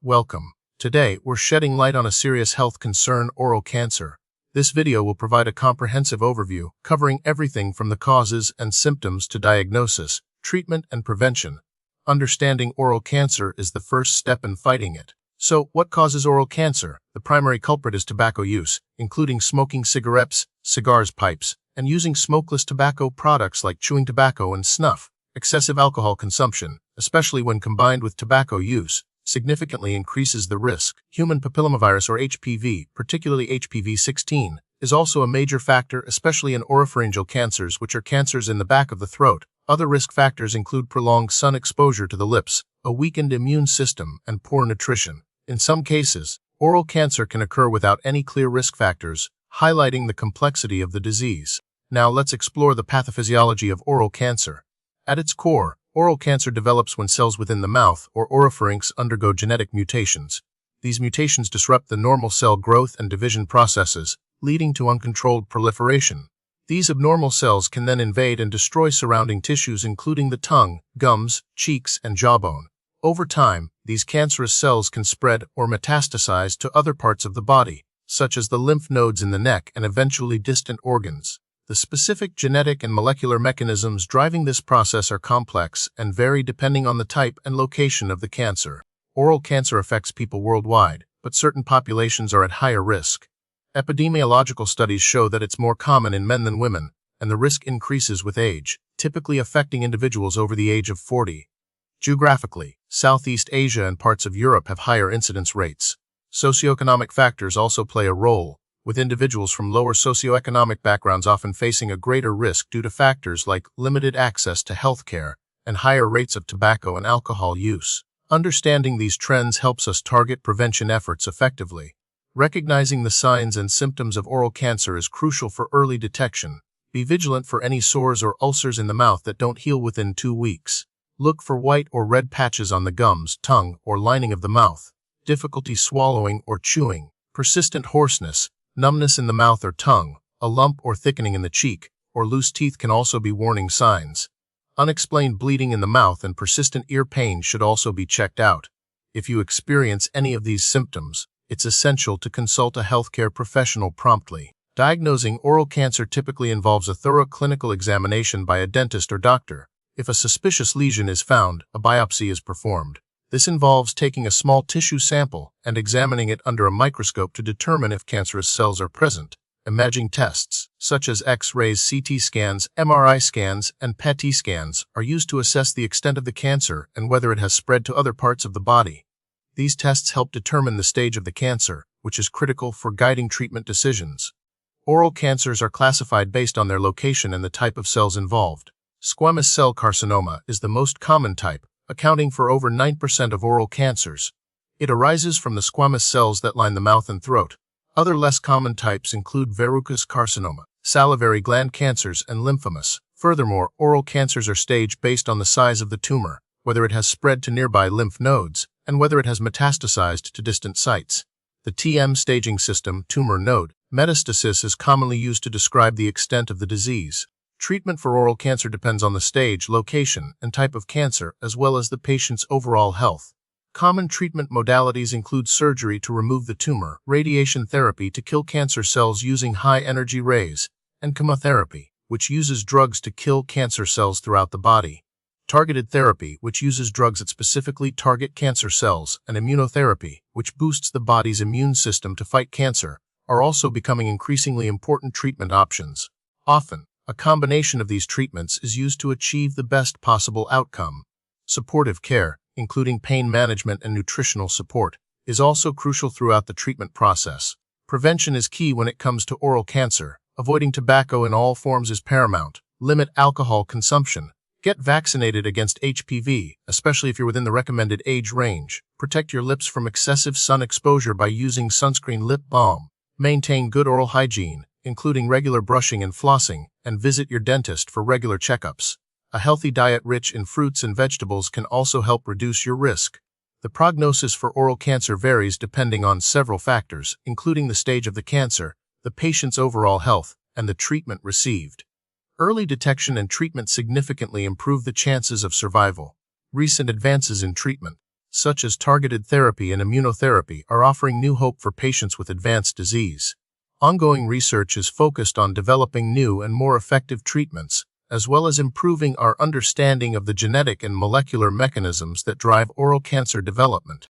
Welcome. Today, we're shedding light on a serious health concern: oral cancer. This video will provide a comprehensive overview, covering everything from the causes and symptoms to diagnosis, treatment, and prevention. Understanding oral cancer is the first step in fighting it. So, what causes oral cancer? The primary culprit is tobacco use, including smoking cigarettes, cigars, pipes, and using smokeless tobacco products like chewing tobacco and snuff. Excessive alcohol consumption, especially when combined with tobacco use, significantly increases the risk. Human papillomavirus or HPV, particularly HPV-16, is also a major factor, especially in oropharyngeal cancers, which are cancers in the back of the throat. Other risk factors include prolonged sun exposure to the lips, a weakened immune system, and poor nutrition. In some cases, oral cancer can occur without any clear risk factors, highlighting the complexity of the disease. Now let's explore the pathophysiology of oral cancer. At its core, oral cancer develops when cells within the mouth, or oropharynx, undergo genetic mutations. These mutations disrupt the normal cell growth and division processes, leading to uncontrolled proliferation. These abnormal cells can then invade and destroy surrounding tissues, including the tongue, gums, cheeks, and jawbone. Over time, these cancerous cells can spread or metastasize to other parts of the body, such as the lymph nodes in the neck and eventually distant organs. The specific genetic and molecular mechanisms driving this process are complex and vary depending on the type and location of the cancer. Oral cancer affects people worldwide, but certain populations are at higher risk. Epidemiological studies show that it's more common in men than women, and the risk increases with age, typically affecting individuals over the age of 40. Geographically, Southeast Asia and parts of Europe have higher incidence rates. Socioeconomic factors also play a role, with individuals from lower socioeconomic backgrounds often facing a greater risk due to factors like limited access to healthcare and higher rates of tobacco and alcohol use. Understanding these trends helps us target prevention efforts effectively. Recognizing the signs and symptoms of oral cancer is crucial for early detection. Be vigilant for any sores or ulcers in the mouth that don't heal within 2 weeks. Look for white or red patches on the gums, tongue, or lining of the mouth. Difficulty swallowing or chewing. Persistent hoarseness, numbness in the mouth or tongue, a lump or thickening in the cheek, or loose teeth can also be warning signs. Unexplained bleeding in the mouth and persistent ear pain should also be checked out. If you experience any of these symptoms, it's essential to consult a healthcare professional promptly. Diagnosing oral cancer typically involves a thorough clinical examination by a dentist or doctor. If a suspicious lesion is found, a biopsy is performed. This involves taking a small tissue sample and examining it under a microscope to determine if cancerous cells are present. Imaging tests, such as X-rays, CT scans, MRI scans, and PET scans, are used to assess the extent of the cancer and whether it has spread to other parts of the body. These tests help determine the stage of the cancer, which is critical for guiding treatment decisions. Oral cancers are classified based on their location and the type of cells involved. Squamous cell carcinoma is the most common type, accounting for over 9% of oral cancers. It arises from the squamous cells that line the mouth and throat. Other less common types include verrucous carcinoma, salivary gland cancers, and lymphomas. Furthermore, oral cancers are staged based on the size of the tumor, whether it has spread to nearby lymph nodes, and whether it has metastasized to distant sites. The TM staging system, tumor node metastasis, is commonly used to describe the extent of the disease. Treatment for oral cancer depends on the stage, location, and type of cancer, as well as the patient's overall health. Common treatment modalities include surgery to remove the tumor, radiation therapy to kill cancer cells using high-energy rays, and chemotherapy, which uses drugs to kill cancer cells throughout the body. Targeted therapy, which uses drugs that specifically target cancer cells, and immunotherapy, which boosts the body's immune system to fight cancer, are also becoming increasingly important treatment options. Often, a combination of these treatments is used to achieve the best possible outcome. Supportive care, including pain management and nutritional support, is also crucial throughout the treatment process. Prevention is key when it comes to oral cancer. Avoiding tobacco in all forms is paramount. Limit alcohol consumption. Get vaccinated against HPV, especially if you're within the recommended age range. Protect your lips from excessive sun exposure by using sunscreen lip balm. Maintain good oral hygiene, including regular brushing and flossing, and visit your dentist for regular checkups. A healthy diet rich in fruits and vegetables can also help reduce your risk. The prognosis for oral cancer varies depending on several factors, including the stage of the cancer, the patient's overall health, and the treatment received. Early detection and treatment significantly improve the chances of survival. Recent advances in treatment, such as targeted therapy and immunotherapy, are offering new hope for patients with advanced disease. Ongoing research is focused on developing new and more effective treatments, as well as improving our understanding of the genetic and molecular mechanisms that drive oral cancer development.